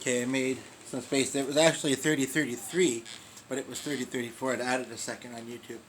Okay, I made some space there. It was actually 3033, but it was 3034. I'd added a second on YouTube.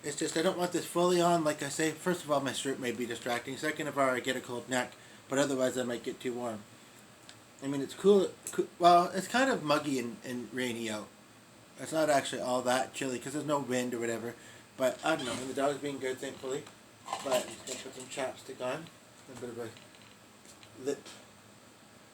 It's just I don't want this fully on. Like I say, first of all, my shirt may be distracting. Second of all, I get a cold neck, but otherwise I might get too warm. I mean, it's cool. Well, it's kind of muggy and rainy out. It's not actually all that chilly because there's no wind or whatever. But I don't know. And the dog's being good, thankfully. But I'm just going to put some chapstick on. A bit of a lip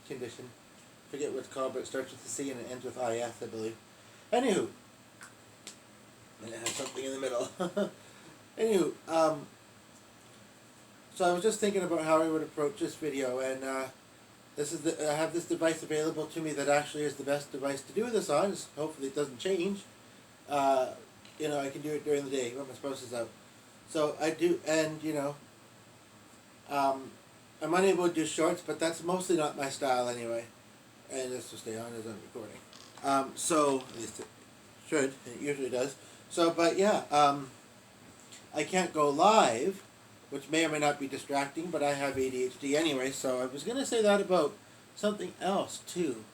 condition. I forget what it's called, but it starts with a C and it ends with IS, I believe. Anywho. And it has something in the middle. Anywho, so I was just thinking about how I would approach this video, and I have this device available to me that actually is the best device to do this on. Hopefully it doesn't change. I can do it during the day when my spouse is out. So I do, and I'm unable to do shorts, but that's mostly not my style anyway. And this will stay on as I'm recording. So at least it should. It usually does. So, but yeah, I can't go live, which may or may not be distracting, but I have ADHD anyway, so I was going to say that about something else, too.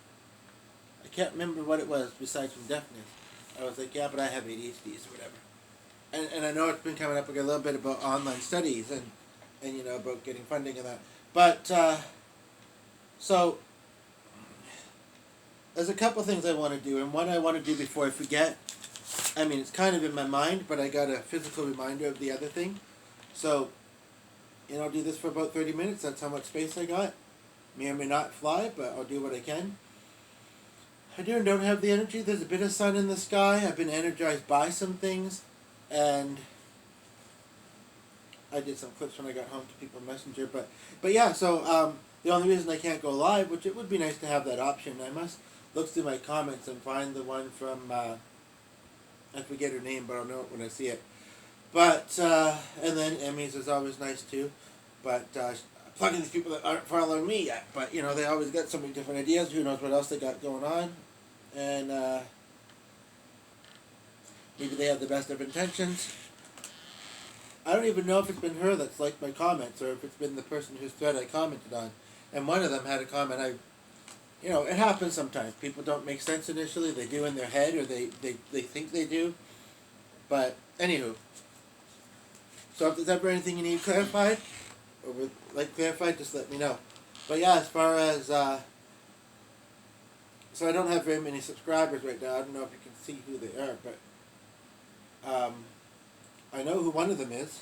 I can't remember what it was besides from deafness. I was like, yeah, but I have ADHD, or whatever. And I know it's been coming up a little bit about online studies and about getting funding and that. But, so, there's a couple things I want to do, and one I want to do before I forget. I mean, it's kind of in my mind, but I got a physical reminder of the other thing. So, I'll do this for about 30 minutes. That's how much space I got. May or may not fly, but I'll do what I can. I do and don't have the energy. There's a bit of sun in the sky. I've been energized by some things. And I did some clips when I got home to people Messenger. But yeah, so the only reason I can't go live, which it would be nice to have that option, I must look through my comments and find the one from... I forget her name, but I'll know it when I see it. But, and then Emmys is always nice too. But, plugging these people that aren't following me yet. But, they always got so many different ideas. Who knows what else they got going on. And, maybe they have the best of intentions. I don't even know if it's been her that's liked my comments or if it's been the person whose thread I commented on. And one of them had a comment it happens sometimes. People don't make sense initially. They do in their head, or they think they do. But, anywho. So if there's ever anything you need clarified, or would like clarified, just let me know. But yeah, as far as, so I don't have very many subscribers right now. I don't know if you can see who they are, but I know who one of them is.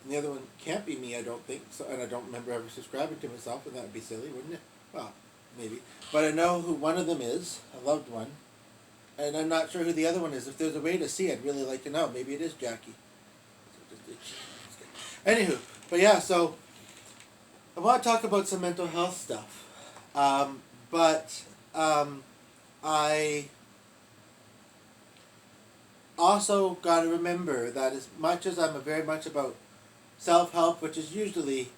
And the other one can't be me, I don't think. So, and I don't remember ever subscribing to myself, and that would be silly, wouldn't it? Well, maybe. But I know who one of them is, a loved one. And I'm not sure who the other one is. If there's a way to see, I'd really like to know. Maybe it is Jackie. Anywho, but yeah, so I want to talk about some mental health stuff. I also got to remember that as much as I'm very much about self-help, which is usually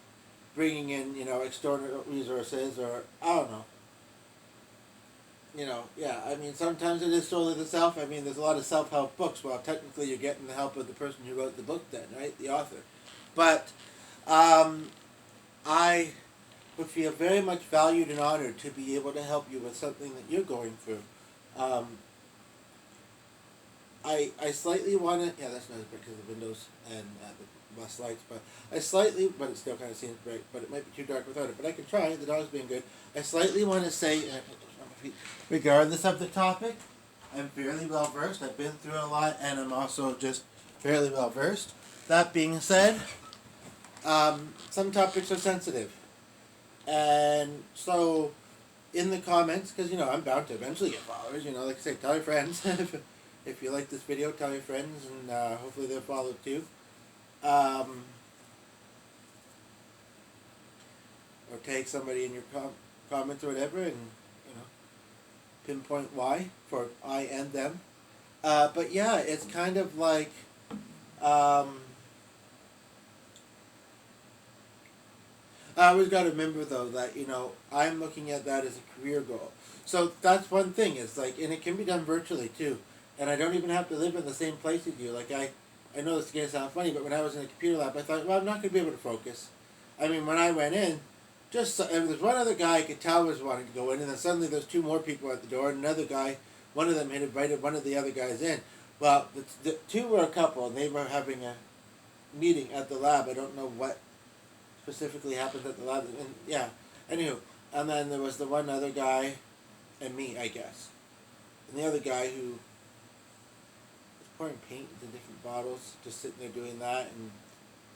bringing in, external resources, or, I don't know. Yeah, I mean, sometimes it is solely the self. I mean, there's a lot of self-help books. Well, technically you're getting the help of the person who wrote the book then, right? The author. But I would feel very much valued and honored to be able to help you with something that you're going through. I slightly want to... Yeah, that's not because of the windows and the bus lights, but but it still kind of seems bright, but it might be too dark without it. But I can try. The dog's being good. I slightly want to say, regardless of the topic, I'm fairly well versed. I've been through a lot, and I'm also just fairly well versed. That being said, some topics are sensitive. And so, in the comments, because, I'm bound to eventually get followers, like I say, tell your friends. If you like this video, tell your friends, and hopefully they'll follow too. Or tag somebody in your comments or whatever, and, pinpoint why, for I and them. But yeah, it's kind of like, I always got to remember, though, that, I'm looking at that as a career goal. So that's one thing, is like, and it can be done virtually, too. And I don't even have to live in the same place as you. Like, I know this is going to sound funny, but when I was in a computer lab, I thought, well, I'm not going to be able to focus. I mean, when I went in, and there's one other guy I could tell was wanting to go in, and then suddenly there's two more people at the door, and another guy, one of them had invited one of the other guys in. Well, the two were a couple, and they were having a meeting at the lab. I don't know what specifically happened at the lab. And yeah, anywho, and then there was the one other guy, and me, I guess, and the other guy who was pouring paint into different bottles, just sitting there doing that, and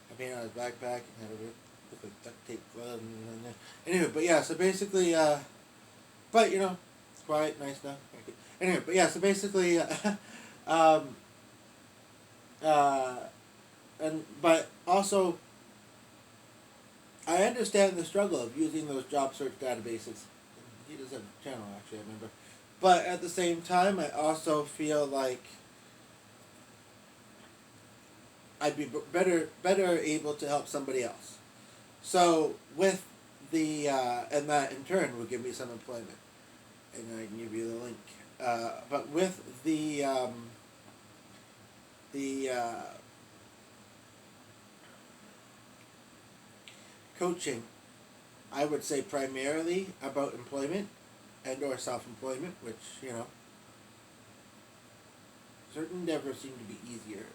I painted on his backpack and had a look like duct tape glove. Anyway, but yeah, so basically, but you know, it's quiet, nice now. Anyway, but yeah, so basically, um, and but also, I understand the struggle of using those job search databases. He does have a channel, actually, I remember. But at the same time, I also feel like I'd be better able to help somebody else. So with the and that in turn will give me some employment, and I can give you the link. But with the coaching, I would say primarily about employment and or self-employment, which, you know, certain endeavors seem to be easier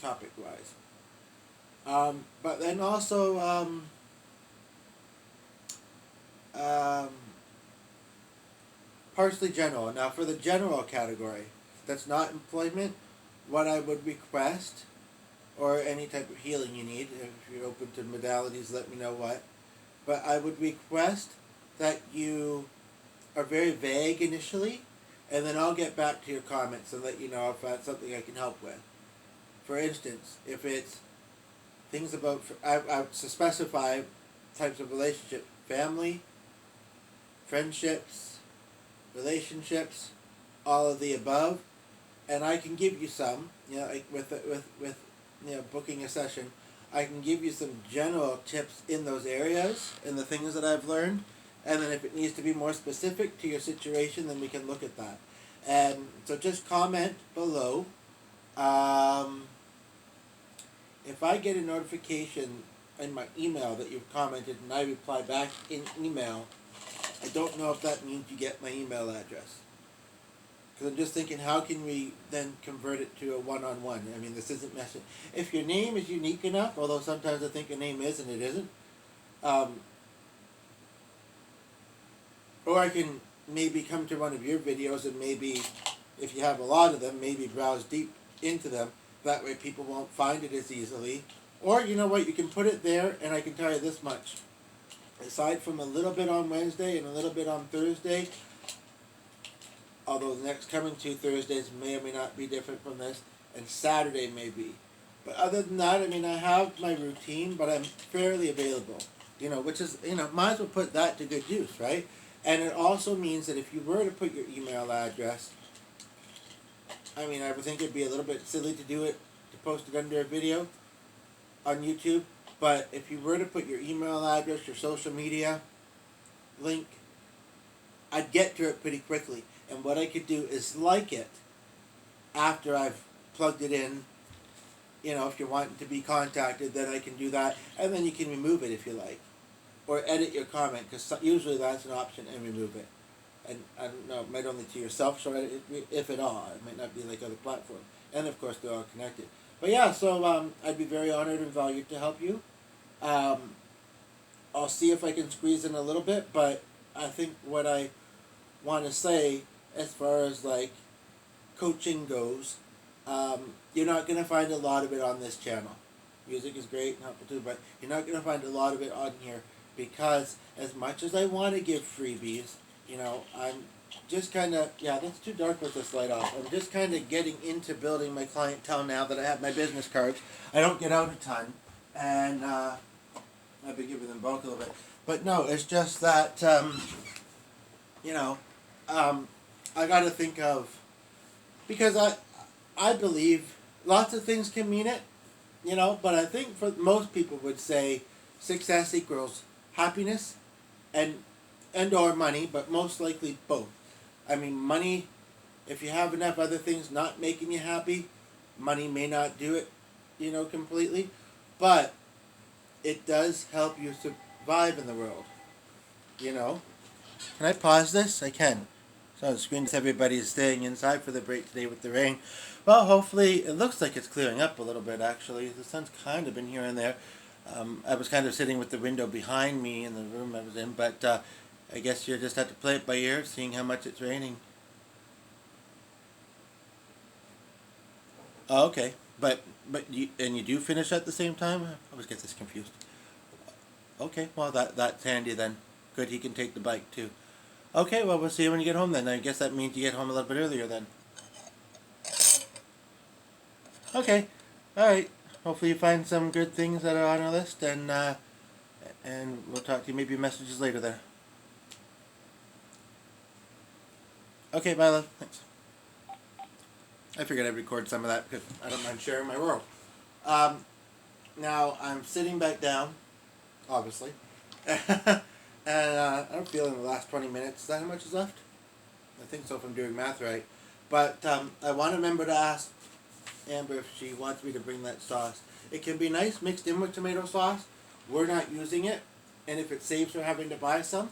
topic-wise. But then also partially general. Now for the general category, that's not employment, what I would request, or any type of healing you need, if you're open to modalities, let me know what. But I would request that you are very vague initially, and then I'll get back to your comments and let you know if that's something I can help with. For instance, if it's things about, I would specify types of relationship: family, friendships, relationships, all of the above, and I can give you some, you know, like with you know, booking a session, I can give you some general tips in those areas and the things that I've learned, and then if it needs to be more specific to your situation, then we can look at that. And so just comment below. If I get a notification in my email that you've commented and I reply back in email, I don't know if that means you get my email address. Because I'm just thinking, how can we then convert it to a one-on-one? I mean, this isn't messy. If your name is unique enough, although sometimes I think a name is and it isn't, or I can maybe come to one of your videos and maybe, if you have a lot of them, maybe browse deep into them. That way people won't find it as easily. Or, you know what, you can put it there, and I can tell you this much. Aside from a little bit on Wednesday and a little bit on Thursday, although the next coming 2 Thursdays may or may not be different from this, and Saturday may be. But other than that, I mean, I have my routine, but I'm fairly available. You know, which is, you know, might as well put that to good use, right? And it also means that if you were to put your email address, I mean, I would think it'd be a little bit silly to do it, to post it under a video on YouTube, but if you were to put your email address, your social media link, I'd get to it pretty quickly. And what I could do is like it after I've plugged it in. You know, if you're wanting to be contacted, then I can do that. And then you can remove it if you like. Or edit your comment, because usually that's an option, and remove it. And I don't know, it might only to yourself, so if at all. It might not be like other platforms. And of course, they're all connected. But yeah, so I'd be very honored and valued to help you. I'll see if I can squeeze in a little bit, but I think what I want to say as far as like coaching goes, you're not going to find a lot of it on this channel. Music is great and helpful too, but you're not going to find a lot of it on here because as much as I want to give freebies, you know, I'm just kind of, yeah, that's too dark with this light off. I'm just kind of getting into building my clientele now that I have my business cards. I don't get out a ton, and I've been giving them bulk a little bit. But no, it's just that, you know, I got to think of, because I believe lots of things can mean it, you know, but I think for most people would say success equals happiness and or money, but most likely both. I mean, money, if you have enough other things not making you happy, money may not do it, you know, completely, but it does help you vibe in the world. You know? Can I pause this? I can. So on the screen, everybody's staying inside for the break today with the rain. Well, hopefully, it looks like it's clearing up a little bit, actually. The sun's kind of been here and there. I was kind of sitting with the window behind me in the room I was in, but I guess you just have to play it by ear, seeing how much it's raining. Oh, okay. But you do finish at the same time? I always get this confused. Okay, well that's handy then. Good, he can take the bike too. Okay, well we'll see you when you get home then. I guess that means you get home a little bit earlier then. Okay, all right. Hopefully you find some good things that are on our list, and we'll talk to you. Maybe messages later there. Okay, bye, love. Thanks. I figured I'd record some of that because I don't mind sharing my world. Um, Now I'm sitting back down, obviously, and I'm feeling the last 20 minutes. Is that how much is left? I think so if I'm doing math right. But I want to remember to ask Amber if she wants me to bring that sauce. It can be nice mixed in with tomato sauce. We're not using it, and if it saves her having to buy some,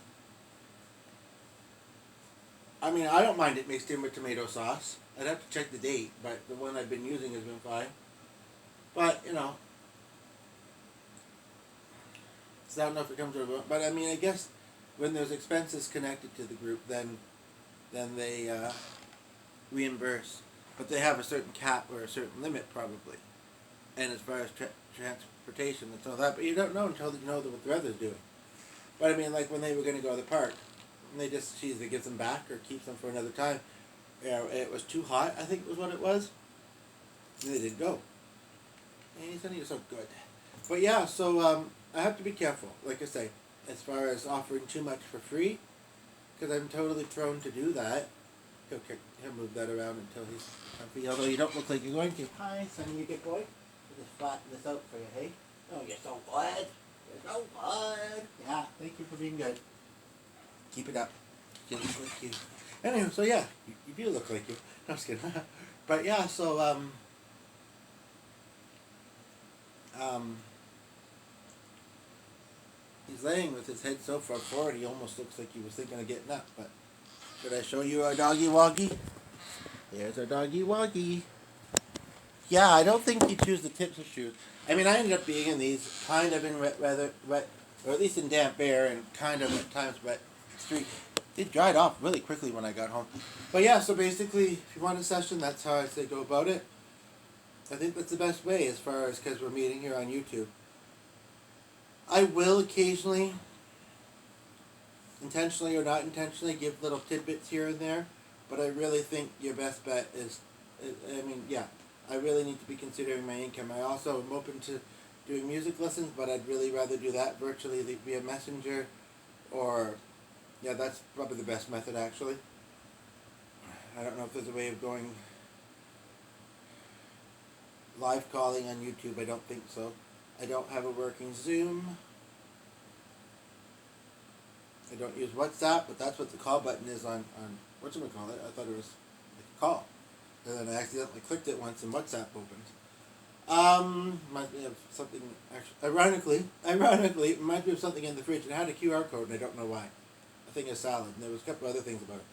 I mean, I don't mind it mixed in with tomato sauce. I'd have to check the date, but the one I've been using has been fine. But, you know, so I don't know if it comes over. But, I mean, I guess when there's expenses connected to the group, then they reimburse. But they have a certain cap or a certain limit, probably. And as far as transportation and all that, but you don't know until you know what the weather's doing. But, I mean, like when they were going to go to the park, and she either gives them back or keeps them for another time. You know, it was too hot, I think was what it was. And they didn't go. And he said he was so good. But yeah, so I have to be careful, like I say, as far as offering too much for free, because I'm totally prone to do that. He'll move that around until he's comfy, although you don't look like you're going to. Hi, Sonny, you good boy. We'll just flatten this out for you, hey? Oh, you're so good. You're so good. Yeah, thank you for being good. Keep it up. You look like you. Anyway, so yeah, you do look like you. No, I'm just kidding. But yeah, so he's laying with his head so far forward, he almost looks like he was thinking of getting up. But should I show you our doggy woggy? There's our doggy woggy. Yeah, I don't think you choose the tips of shoes. I mean, I ended up being in these kind of in wet weather, or at least in damp air, and kind of at times wet street. It dried off really quickly when I got home. But yeah, so basically, if you want a session, that's how I say go about it. I think that's the best way as far as, because we're meeting here on YouTube. I will occasionally, intentionally or not intentionally, give little tidbits here and there, but I really think your best bet is, I mean, yeah, I really need to be considering my income. I also am open to doing music lessons, but I'd really rather do that virtually via Messenger, or, yeah, that's probably the best method, actually. I don't know if there's a way of going live calling on YouTube. I don't think so. I don't have a working Zoom. I don't use WhatsApp, but that's what the call button is on whatchamacallit. I thought it was like a call. And then I accidentally clicked it once and WhatsApp opens. Reminds me of something, actually, ironically, it reminds me of something in the fridge. It had a QR code and I don't know why. I think it's salad. And there was a couple other things about it.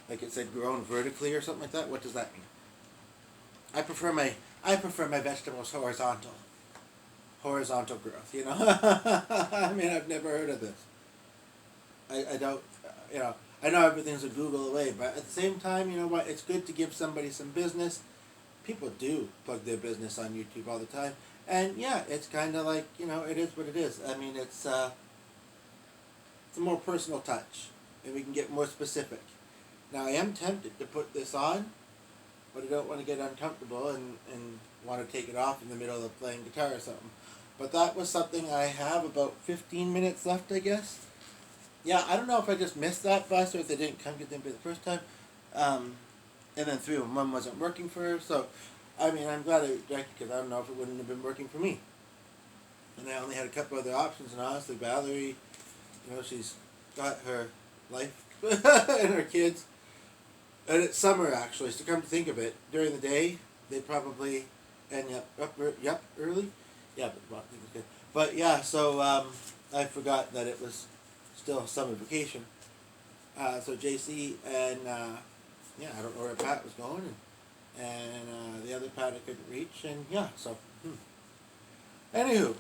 Like it said grown vertically or something like that. What does that mean? I prefer my vegetables horizontal. Horizontal growth, you know? I mean, I've never heard of this. I don't, you know, I know everything's a Google away, but at the same time, you know what? It's good to give somebody some business. People do plug their business on YouTube all the time. And yeah, it's kind of like, you know, it is what it is. I mean, it's a more personal touch, and we can get more specific. Now, I am tempted to put this on, but I don't want to get uncomfortable and want to take it off in the middle of playing guitar or something. But that was something I have about 15 minutes left, I guess. Yeah, I don't know if I just missed that bus or if they didn't come get them for the first time. And then 311 wasn't working for her, so, I mean, I'm glad I rejected because I don't know if it wouldn't have been working for me. And I only had a couple other options, and honestly, Valerie, you know, she's got her life and her kids. And it's summer, actually, so come to think of it, during the day, they probably end up early. Yeah, but well, I think it's good. But yeah, so I forgot that it was still summer vacation. So JC and yeah, I don't know where Pat was going, and the other Pat I couldn't reach, and yeah, so. Anywho,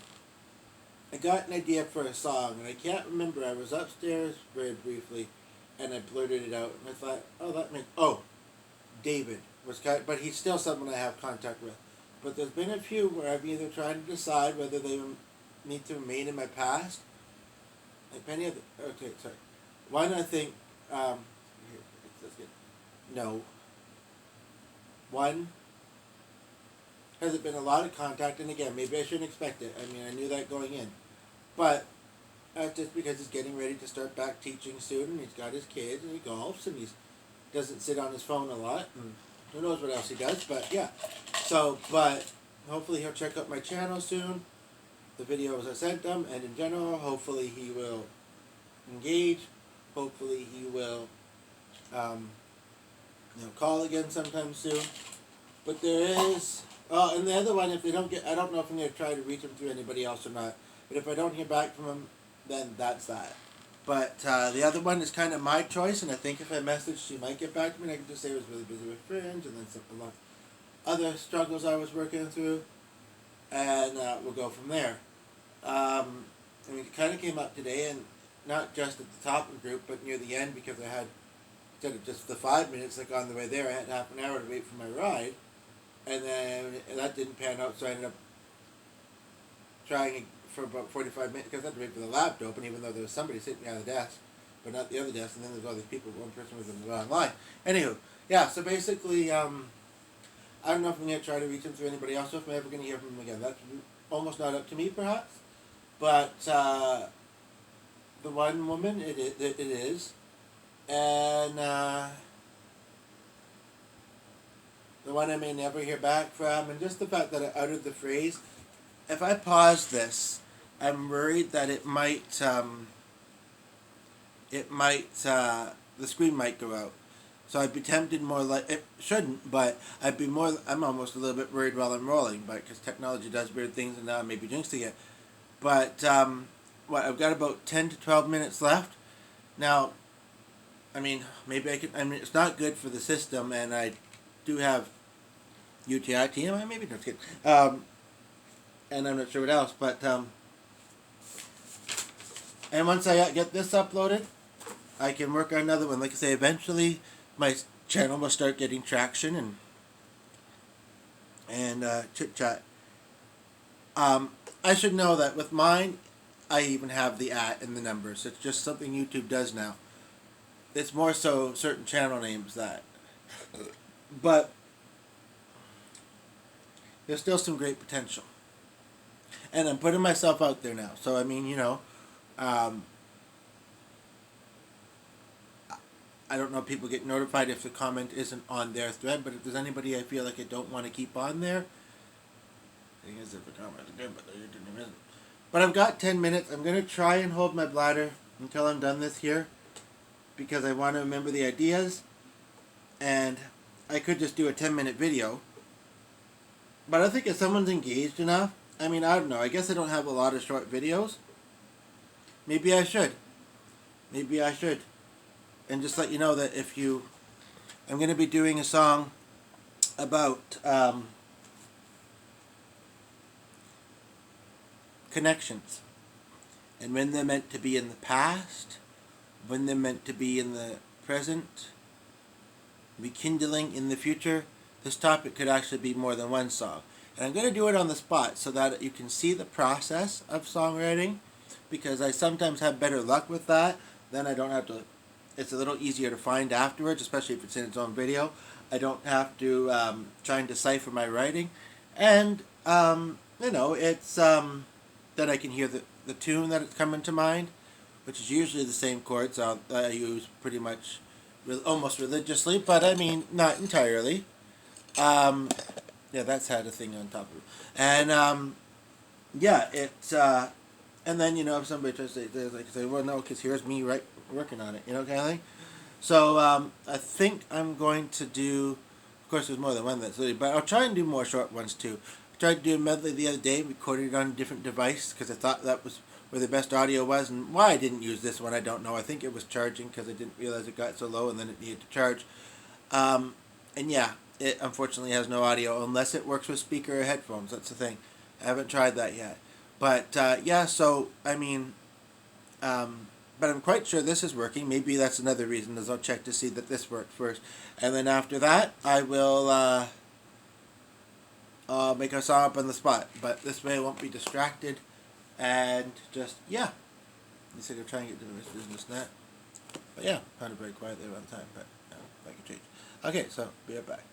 I got an idea for a song, and I can't remember. I was upstairs very briefly, and I blurted it out, and I thought, oh, that makes David was kind, but he's still someone I have contact with. But there's been a few where I've either tried to decide whether they need to remain in my past. Like many of the, okay, sorry. One I think, here, let's get, no. One, has it been a lot of contact, and again, maybe I shouldn't expect it. I mean, I knew that going in. But just because he's getting ready to start back teaching soon, and he's got his kids, and he golfs, and he doesn't sit on his phone a lot, and who knows what else he does, but yeah. So, but hopefully he'll check out my channel soon, the videos I sent him, and in general, hopefully he will engage, hopefully he will call again sometime soon. But there is, and the other one, if they don't get, I don't know if I'm going to try to reach him through anybody else or not, but if I don't hear back from him, then that's that. But the other one is kind of my choice, and I think if I message, she might get back to me, and I can just say I was really busy with friends, and then a lot of other struggles I was working through, and we'll go from there. I mean, it kind of came up today, and not just at the top of the group, but near the end, because I had, instead of just the 5 minutes, like on the way there, I had half an hour to wait for my ride, and then that didn't pan out, so I ended up trying for about 45 minutes, because I had to wait for the lab to open, even though there was somebody sitting behind the desk, but not the other desk, and then there's all these people, one person was in the wrong line. Anywho, yeah, so basically, I don't know if I'm going to try to reach him through anybody else, or if I'm ever going to hear from him again. That's almost not up to me, perhaps, but the one woman, it is, and the one I may never hear back from, and just the fact that I uttered the phrase, if I pause this, I'm worried that it might, the screen might go out. So I'd be tempted more like, it shouldn't, but I'm almost a little bit worried while I'm rolling, but because technology does weird things, and now I may be jinxing it. But, I've got about 10 to 12 minutes left. Now, I mean, maybe it's not good for the system, and I do have UTI, TMI, maybe, no, kidding. And I'm not sure what else, but, and once I get this uploaded, I can work on another one. Like I say, eventually my channel will start getting traction and chit chat. I should know that with mine, I even have the @ in the numbers. It's just something YouTube does now. It's more so certain channel names that, but there's still some great potential. And I'm putting myself out there now. So, I mean, I don't know if people get notified if the comment isn't on their thread, but if there's anybody I feel like I don't want to keep on there, the thing is, if the comment is good, but the YouTube isn't. But I've got 10 minutes. I'm going to try and hold my bladder until I'm done this here, because I want to remember the ideas, and I could just do a 10-minute video. But I think if someone's engaged enough, I mean, I don't know, I guess I don't have a lot of short videos. Maybe I should. Maybe I should. And just let you know that I'm going to be doing a song about connections. And when they're meant to be in the past, when they're meant to be in the present, rekindling in the future. This topic could actually be more than one song. And I'm going to do it on the spot so that you can see the process of songwriting, because I sometimes have better luck with that. Then I don't have to, it's a little easier to find afterwards, especially if it's in its own video. I don't have to try and decipher my writing. And, it's, then I can hear the tune that it's coming to mind, which is usually the same chords I use pretty much almost religiously, but I mean, not entirely. Yeah, that's had a thing on top of it. And, yeah, it's, and then, if somebody tries to say, well, no, because here's me working on it, kind of thing. So, I think I'm going to do, of course, there's more than one that's but I'll try and do more short ones, too. I tried to do a medley the other day, recorded it on a different device, because I thought that was where the best audio was, and why I didn't use this one I don't know. I think it was charging because I didn't realize it got so low and then it needed to charge. And yeah, it unfortunately has no audio unless it works with speaker or headphones. That's the thing. I haven't tried that yet. But yeah, so I mean, but I'm quite sure this is working. Maybe that's another reason, is I'll check to see that this worked first, and then after that I will make a song up on the spot. But this way I won't be distracted, and just yeah. Instead of trying to get to this business net. But yeah, kind of very quiet there one time, but I can change. Okay, so be right back.